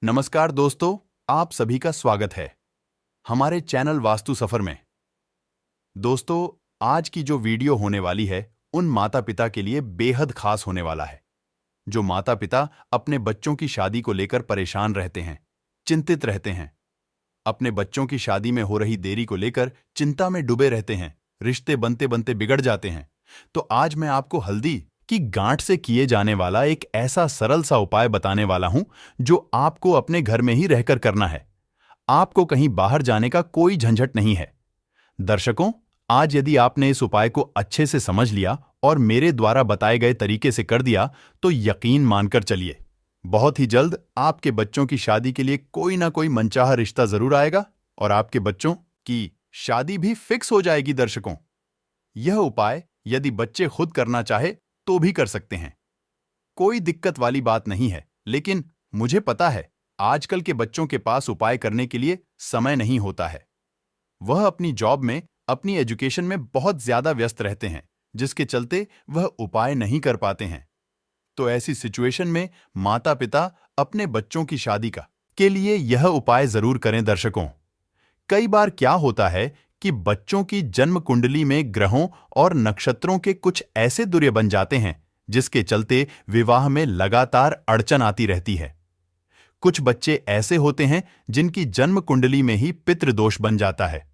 नमस्कार दोस्तों, आप सभी का स्वागत है हमारे चैनल वास्तु सफर में। दोस्तों, आज की जो वीडियो होने वाली है उन माता पिता के लिए बेहद खास होने वाला है जो माता पिता अपने बच्चों की शादी को लेकर परेशान रहते हैं, चिंतित रहते हैं, अपने बच्चों की शादी में हो रही देरी को लेकर चिंता में डूबे रहते हैं, रिश्ते बनते बनते बिगड़ जाते हैं। तो आज मैं आपको हल्दी की गांठ से किए जाने वाला एक ऐसा सरल सा उपाय बताने वाला हूं जो आपको अपने घर में ही रहकर करना है। आपको कहीं बाहर जाने का कोई झंझट नहीं है। दर्शकों, आज यदि आपने इस उपाय को अच्छे से समझ लिया और मेरे द्वारा बताए गए तरीके से कर दिया तो यकीन मानकर चलिए, बहुत ही जल्द आपके बच्चों की शादी के लिए कोई ना कोई मनचाहा रिश्ता जरूर आएगा और आपके बच्चों की शादी भी फिक्स हो जाएगी। दर्शकों, यह उपाय यदि बच्चे खुद करना चाहे तो भी कर सकते हैं, कोई दिक्कत वाली बात नहीं है। लेकिन मुझे पता है आजकल के बच्चों के पास उपाय करने के लिए समय नहीं होता है। वह अपनी जॉब में, अपनी एजुकेशन में बहुत ज्यादा व्यस्त रहते हैं, जिसके चलते वह उपाय नहीं कर पाते हैं। तो ऐसी सिचुएशन में माता पिता अपने बच्चों की शादी का के लिए यह उपाय जरूर करें। दर्शकों, कई बार क्या होता है कि बच्चों की जन्म कुंडली में ग्रहों और नक्षत्रों के कुछ ऐसे दुर्य बन जाते हैं जिसके चलते विवाह में लगातार अड़चन आती रहती है। कुछ बच्चे ऐसे होते हैं जिनकी जन्म कुंडली में ही पितृदोष बन जाता है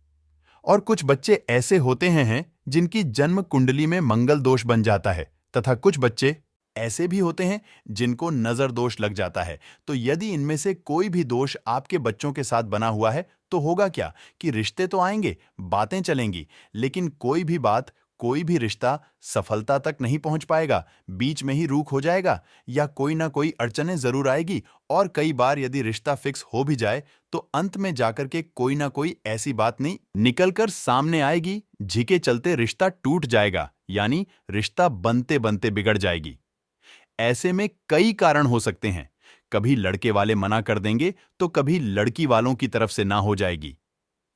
और कुछ बच्चे ऐसे होते हैं जिनकी जन्म कुंडली में मंगल दोष बन जाता है तथा कुछ बच्चे ऐसे भी होते हैं जिनको नजर दोष लग जाता है। तो यदि इनमें से कोई भी दोष आपके बच्चों के साथ बना हुआ है तो होगा क्या कि रिश्ते तो आएंगे, बातें चलेंगी, लेकिन कोई भी रिश्ता सफलता तक नहीं पहुंच पाएगा, बीच में ही रूख हो जाएगा या कोई ना कोई अड़चनें जरूर आएगी। और कई बार यदि रिश्ता फिक्स हो भी जाए तो अंत में जाकर के कोई ना कोई ऐसी बात नहीं निकलकर सामने आएगी जिसके चलते रिश्ता टूट जाएगा, यानी रिश्ता बनते बनते बिगड़ जाएगी। ऐसे में कई कारण हो सकते हैं, कभी लड़के वाले मना कर देंगे तो कभी लड़की वालों की तरफ से ना हो जाएगी,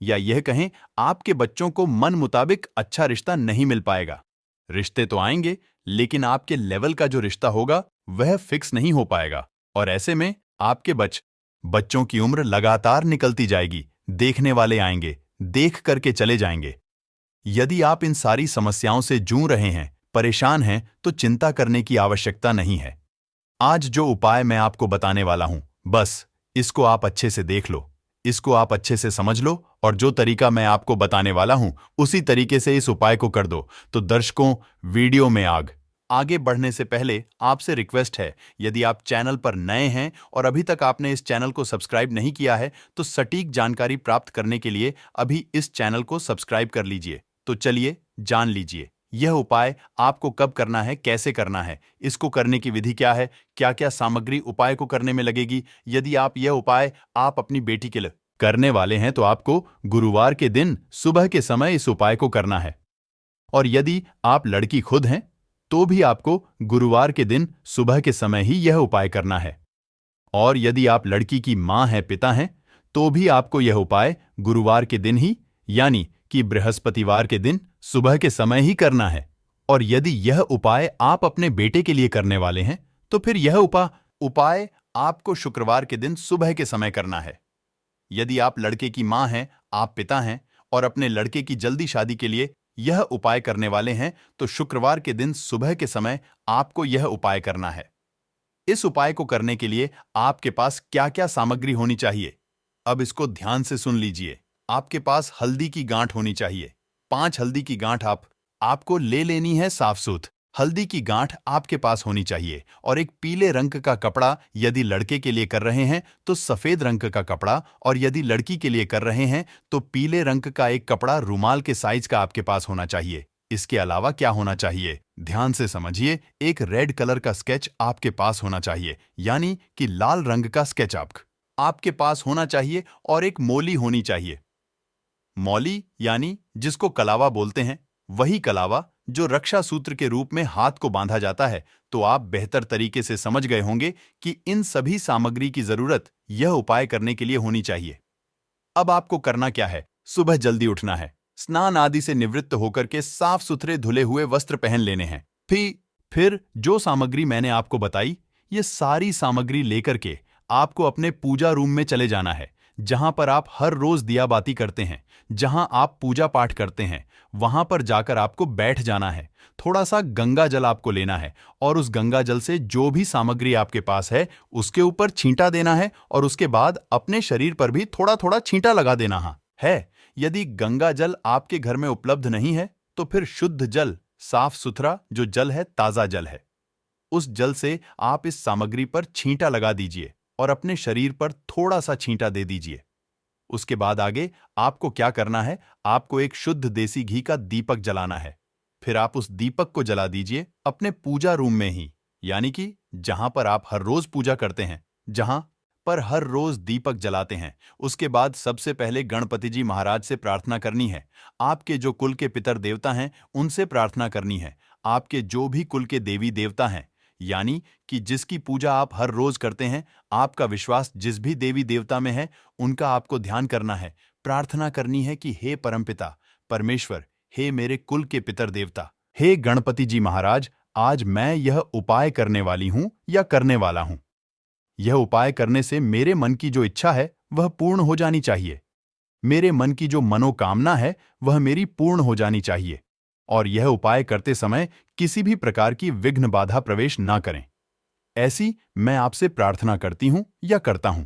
या यह कहें आपके बच्चों को मन मुताबिक अच्छा रिश्ता नहीं मिल पाएगा। रिश्ते तो आएंगे लेकिन आपके लेवल का जो रिश्ता होगा वह फिक्स नहीं हो पाएगा और ऐसे में आपके बच्चों की उम्र लगातार निकलती जाएगी, देखने वाले आएंगे, देख करके चले जाएंगे। यदि आप इन सारी समस्याओं से जूझ रहे हैं, परेशान हैं, तो चिंता करने की आवश्यकता नहीं है। आज जो उपाय मैं आपको बताने वाला हूं, बस इसको आप अच्छे से देख लो, इसको आप अच्छे से समझ लो और जो तरीका मैं आपको बताने वाला हूं उसी तरीके से इस उपाय को कर दो। तो दर्शकों, वीडियो में आगे बढ़ने से पहले आपसे रिक्वेस्ट है, यदि आप चैनल पर नए हैं और अभी तक आपने इस चैनल को सब्सक्राइब नहीं किया है तो सटीक जानकारी प्राप्त करने के लिए अभी इस चैनल को सब्सक्राइब कर लीजिए। तो चलिए जान लीजिए यह उपाय आपको कब करना है, कैसे करना है, इसको करने की विधि क्या है, क्या क्या सामग्री उपाय को करने में लगेगी। यदि आप यह उपाय आप अपनी बेटी के लिए करने वाले हैं तो आपको गुरुवार के दिन सुबह के समय इस उपाय को करना है, और यदि आप लड़की खुद हैं तो भी आपको गुरुवार के दिन सुबह के समय ही यह उपाय करना है, और यदि आप लड़की की मां हैं, पिता हैं, तो भी आपको यह उपाय गुरुवार के दिन ही, यानी कि बृहस्पतिवार के दिन सुबह के समय ही करना है। और यदि यह उपाय आप अपने बेटे के लिए करने वाले हैं तो फिर यह उपाय आपको शुक्रवार के दिन सुबह के समय करना है। यदि आप लड़के की मां हैं, आप पिता हैं और अपने लड़के की जल्दी शादी के लिए यह उपाय करने वाले हैं तो शुक्रवार के दिन सुबह के समय आपको यह उपाय करना है। इस उपाय को करने के लिए आपके पास क्या क्या सामग्री होनी चाहिए, अब इसको ध्यान से सुन लीजिए। आपके पास हल्दी की गांठ होनी चाहिए, 5 हल्दी की गांठ आपको ले लेनी है साफ सुथ। हल्दी की गांठ आपके पास होनी चाहिए और एक पीले रंग का कपड़ा, यदि लड़के के लिए कर रहे हैं तो सफेद रंग का कपड़ा, और यदि लड़की के लिए कर रहे हैं तो पीले रंग का एक कपड़ा रुमाल के साइज का आपके पास होना चाहिए। इसके अलावा क्या होना चाहिए, ध्यान से समझिए, एक रेड कलर का स्केच आपके पास होना चाहिए, यानी कि लाल रंग का स्केच आपके पास होना चाहिए, और एक मौली होनी चाहिए। मौली यानी जिसको कलावा बोलते हैं, वही कलावा जो रक्षा सूत्र के रूप में हाथ को बांधा जाता है। तो आप बेहतर तरीके से समझ गए होंगे कि इन सभी सामग्री की जरूरत यह उपाय करने के लिए होनी चाहिए। अब आपको करना क्या है, सुबह जल्दी उठना है, स्नान आदि से निवृत्त होकर के साफ सुथरे धुले हुए वस्त्र पहन लेने हैं। फिर जो सामग्री मैंने आपको बताई, ये सारी सामग्री लेकर के आपको अपने पूजा रूम में चले जाना है, जहां पर आप हर रोज दिया बाती करते हैं, जहां आप पूजा पाठ करते हैं। वहां पर जाकर आपको बैठ जाना है। थोड़ा सा गंगा जल आपको लेना है और उस गंगा जल से जो भी सामग्री आपके पास है उसके ऊपर छींटा देना है और उसके बाद अपने शरीर पर भी थोड़ा थोड़ा छींटा लगा देना है। यदि गंगा जल आपके घर में उपलब्ध नहीं है तो फिर शुद्ध जल, साफ सुथरा जो जल है, ताजा जल है, उस जल से आप इस सामग्री पर छींटा लगा दीजिए और अपने शरीर पर थोड़ा सा छींटा दे दीजिए। उसके बाद आगे आपको क्या करना है, आपको एक शुद्ध देसी घी का दीपक जलाना है। फिर आप उस दीपक को जला दीजिए अपने पूजा रूम में ही, यानी कि जहां पर आप हर रोज पूजा करते हैं, जहां पर हर रोज दीपक जलाते हैं। उसके बाद सबसे पहले गणपति जी महाराज से प्रार्थना करनी है। आपके जो कुल के पितर देवता हैं उनसे प्रार्थना करनी है। आपके जो भी कुल के देवी देवता हैं, यानी कि जिसकी पूजा आप हर रोज करते हैं, आपका विश्वास जिस भी देवी देवता में है, उनका आपको ध्यान करना है। प्रार्थना करनी है कि हे परमपिता परमेश्वर, हे मेरे कुल के पितर देवता, हे गणपति जी महाराज, आज मैं यह उपाय करने वाली हूं या करने वाला हूं। यह उपाय करने से मेरे मन की जो इच्छा है वह पूर्ण हो जानी चाहिए। मेरे मन की जो मनोकामना है वह मेरी पूर्ण हो जानी चाहिए। और यह उपाय करते समय किसी भी प्रकार की विघ्न बाधा प्रवेश ना करें। ऐसी मैं आपसे प्रार्थना करती हूं या करता हूं।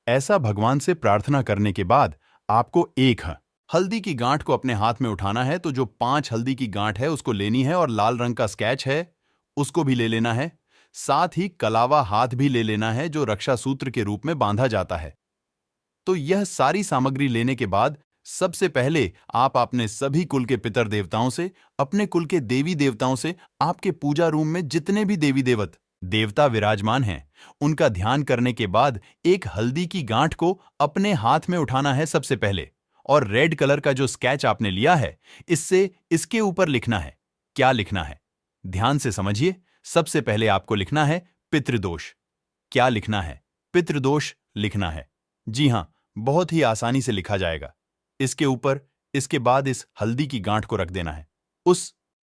ऐसा भगवान से प्रार्थना करने के बाद आपको एक हल्दी की गांठ को अपने हाथ में उठाना है। तो जो 5 हल्दी की गांठ है उसको लेनी है और लाल रंग का स्केच है उसको भी ले लेना है। साथ ही कलावा हाथ भी ले लेना है जो रक्षा सूत्र के रूप में बांधा जाता है। तो यह सारी सामग्री लेने के बाद सबसे पहले आप अपने सभी कुल के पितर देवताओं से, अपने कुल के देवी देवताओं से, आपके पूजा रूम में जितने भी देवी देवता विराजमान हैं, उनका ध्यान करने के बाद एक हल्दी की गांठ को अपने हाथ में उठाना है सबसे पहले। और रेड कलर का जो स्केच आपने लिया है, इससे इसके ऊपर लिखना है। क्या लिखना है ध्यान से समझिए। सबसे पहले आपको लिखना है पितृदोष। क्या लिखना है? पितृदोष लिखना है। जी हां, बहुत ही आसानी से लिखा जाएगा। इसके ऊपर, इसके बाद इस हल्दी की गांठ को रख देना है।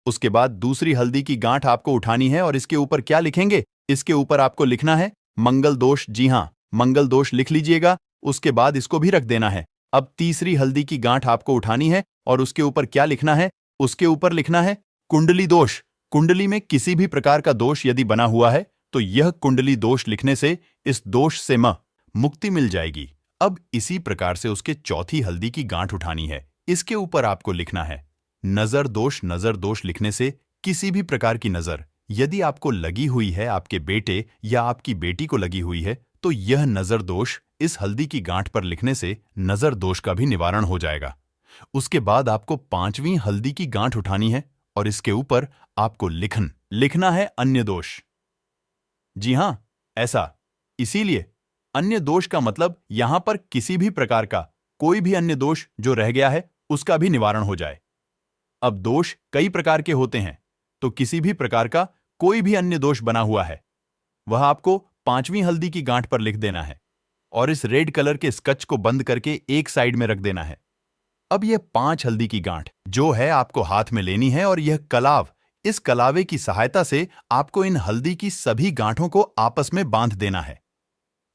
उसके बाद दूसरी हल्दी की गांठ आपको उठानी है और इसके ऊपर क्या लिखेंगे? इसके ऊपर आपको लिखना है मंगल दोष। जी हां, मंगल दोष लिख लीजिएगा। उसके बाद इसको भी रख देना है। अब तीसरी हल्दी की गांठ आपको उठानी है और उसके ऊपर क्या लिखना है? उसके ऊपर लिखना है कुंडली दोष। कुंडली में किसी भी प्रकार का दोष यदि बना हुआ है तो यह कुंडली दोष लिखने से इस दोष से मुक्ति मिल जाएगी। अब इसी प्रकार से उसके चौथी हल्दी की गांठ उठानी है। इसके ऊपर आपको लिखना है नजर दोष। नजर दोष लिखने से किसी भी प्रकार की नजर यदि आपको लगी हुई है, आपके बेटे या आपकी बेटी को लगी हुई है, तो यह नजर दोष इस हल्दी की गांठ पर लिखने से नजर दोष का भी निवारण हो जाएगा। उसके बाद आपको 5वीं हल्दी की गांठ उठानी है और इसके ऊपर आपको लिखना है अन्य दोष। जी हां, ऐसा इसीलिए अन्य दोष का मतलब यहां पर किसी भी प्रकार का कोई भी अन्य दोष जो रह गया है उसका भी निवारण हो जाए। अब दोष कई प्रकार के होते हैं, तो किसी भी प्रकार का कोई भी अन्य दोष बना हुआ है वह आपको 5वीं हल्दी की गांठ पर लिख देना है और इस रेड कलर के स्केच को बंद करके एक साइड में रख देना है। अब यह 5 हल्दी की गांठ जो है आपको हाथ में लेनी है और यह कलाव, इस कलावे की सहायता से आपको इन हल्दी की सभी गांठों को आपस में बांध देना है।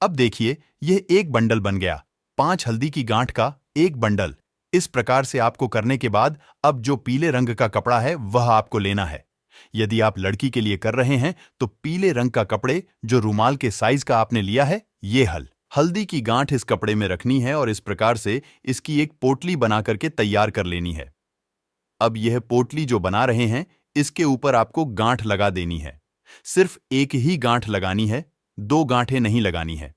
अब देखिए, यह एक बंडल बन गया, 5 हल्दी की गांठ का एक बंडल। इस प्रकार से आपको करने के बाद अब जो पीले रंग का कपड़ा है वह आपको लेना है। यदि आप लड़की के लिए कर रहे हैं तो पीले रंग का कपड़े जो रुमाल के साइज का आपने लिया है, ये हल्दी की गांठ इस कपड़े में रखनी है और इस प्रकार से इसकी एक पोटली बना करके तैयार कर लेनी है। अब यह पोटली जो बना रहे हैं इसके ऊपर आपको गांठ लगा देनी है। सिर्फ एक ही गांठ लगानी है, 2 गांठें नहीं लगानी है।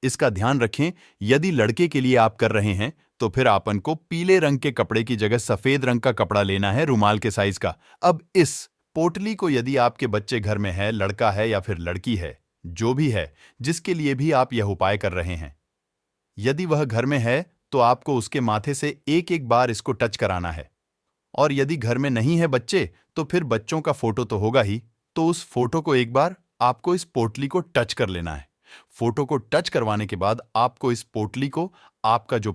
इसका ध्यान रखें, यदि लड़के के लिए आप कर रहे हैं तो फिर आपन को पीले रंग के कपड़े की जगह सफेद रंग का कपड़ा लेना है, रुमाल के साइज का। अब इस पोटली को यदि आपके बच्चे घर में है, लड़का है या फिर लड़की है, जो भी है, जिसके लिए भी आप यह उपाय कर रहे हैं, यदि वह घर में है तो आपको उसके माथे से एक एक बार इसको टच कराना है। और यदि घर में नहीं है बच्चे तो फिर बच्चों का फोटो तो होगा ही, तो उस फोटो को एक बार आपको इस पोटली को टच कर लेना है। फोटो को टच करवाने के बाद आपको इस पोटली को, आपका जो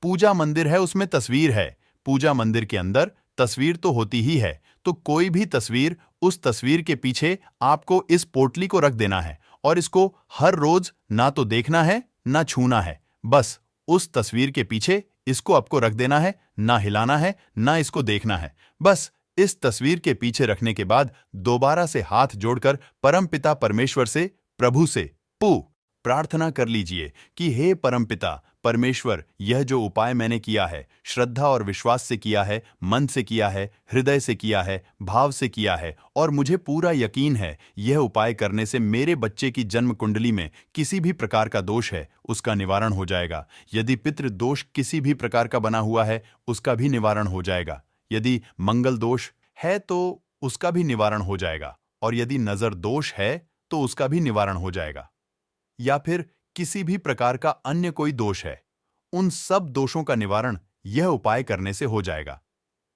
पूजा मंदिर है उसमें तस्वीर है, पूजा मंदिर के अंदर तस्वीर तो होती ही है, तो कोई भी तस्वीर, उस तस्वीर के पीछे आपको इस पोटली को रख देना है और इसको हर रोज ना तो देखना है ना छूना है। बस उस तस्वीर के पीछे इसको आपको रख देना है, ना हिलाना है ना इसको देखना है। बस इस तस्वीर के पीछे रखने के बाद दोबारा से हाथ जोड़कर परमपिता परमेश्वर से, प्रभु से प्रार्थना कर लीजिए कि हे परमपिता परमेश्वर, यह जो उपाय मैंने किया है, श्रद्धा और विश्वास से किया है, मन से किया है, हृदय से किया है, भाव से किया है, और मुझे पूरा यकीन है यह उपाय करने से मेरे बच्चे की जन्म कुंडली में किसी भी प्रकार का दोष है उसका निवारण हो जाएगा। यदि पितृ दोष किसी भी प्रकार का बना हुआ है उसका भी निवारण हो जाएगा। यदि मंगल दोष है तो उसका भी निवारण हो जाएगा, और यदि नजर दोष है तो उसका भी निवारण हो जाएगा, या फिर किसी भी प्रकार का अन्य कोई दोष है, उन सब दोषों का निवारण यह उपाय करने से हो जाएगा।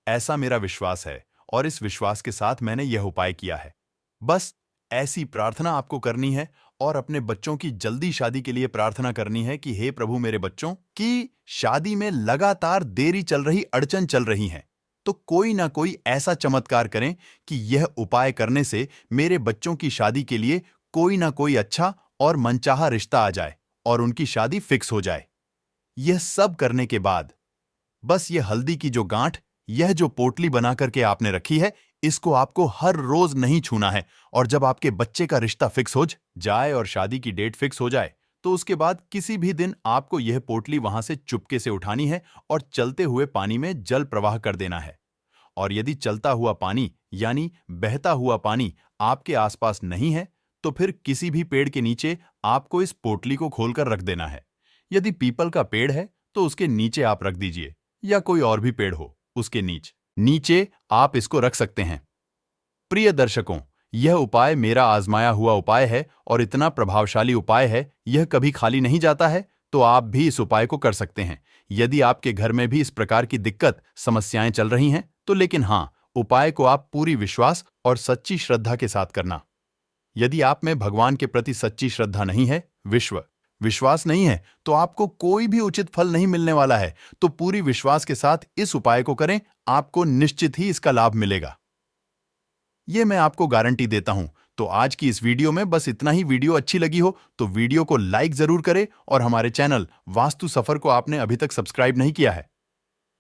ऐसा मेरा विश्वास है और इस विश्वास के साथ मैंने यह उपाय किया है। बस ऐसी प्रार्थना आपको करनी है और अपने बच्चों की जल्दी शादी के लिए प्रार्थना करनी है कि हे प्रभु, मेरे बच्चों की शादी में लगातार देरी चल रही, अड़चन चल रही है, तो कोई ना कोई ऐसा चमत्कार करें कि यह उपाय करने से मेरे बच्चों की शादी के लिए कोई ना कोई अच्छा और मनचाहा रिश्ता आ जाए और उनकी शादी फिक्स हो जाए। यह सब करने के बाद बस यह हल्दी की जो गांठ, यह जो पोटली बना करके आपने रखी है, इसको आपको हर रोज नहीं छूना है। और जब आपके बच्चे का रिश्ता फिक्स हो जाए और शादी की डेट फिक्स हो जाए, तो उसके बाद किसी भी दिन आपको यह पोटली वहां से चुपके से उठानी है और चलते हुए पानी में जल प्रवाह कर देना है। और यदि चलता हुआ पानी यानी बहता हुआ पानी आपके आसपास नहीं है, तो फिर किसी भी पेड़ के नीचे आपको इस पोटली को खोलकर रख देना है। यदि पीपल का पेड़ है तो उसके नीचे आप रख दीजिए, या कोई और भी पेड़ हो उसके नीचे आप इसको रख सकते हैं। प्रिय दर्शकों, यह उपाय मेरा आजमाया हुआ उपाय है और इतना प्रभावशाली उपाय है, यह कभी खाली नहीं जाता है, तो आप भी इस उपाय को कर सकते हैं। यदि आपके घर में भी इस प्रकार की दिक्कत, समस्याएं चल रही हैं, तो लेकिन हाँ, उपाय को आप पूरी विश्वास और सच्ची श्रद्धा के साथ करना। यदि आप में भगवान के प्रति सच्ची श्रद्धा नहीं है, विश्वास नहीं है, तो आपको कोई भी उचित फल नहीं मिलने वाला है। तो पूरी विश्वास के साथ इस उपाय को करें, आपको निश्चित ही इसका लाभ मिलेगा, यह मैं आपको गारंटी देता हूं। तो आज की इस वीडियो में बस इतना ही। वीडियो अच्छी लगी हो तो वीडियो को लाइक जरूर करें, और हमारे चैनल वास्तु सफर को आपने अभी तक सब्सक्राइब नहीं किया है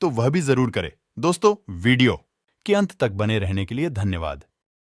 तो वह भी जरूर करें। दोस्तों, वीडियो के अंत तक बने रहने के लिए धन्यवाद।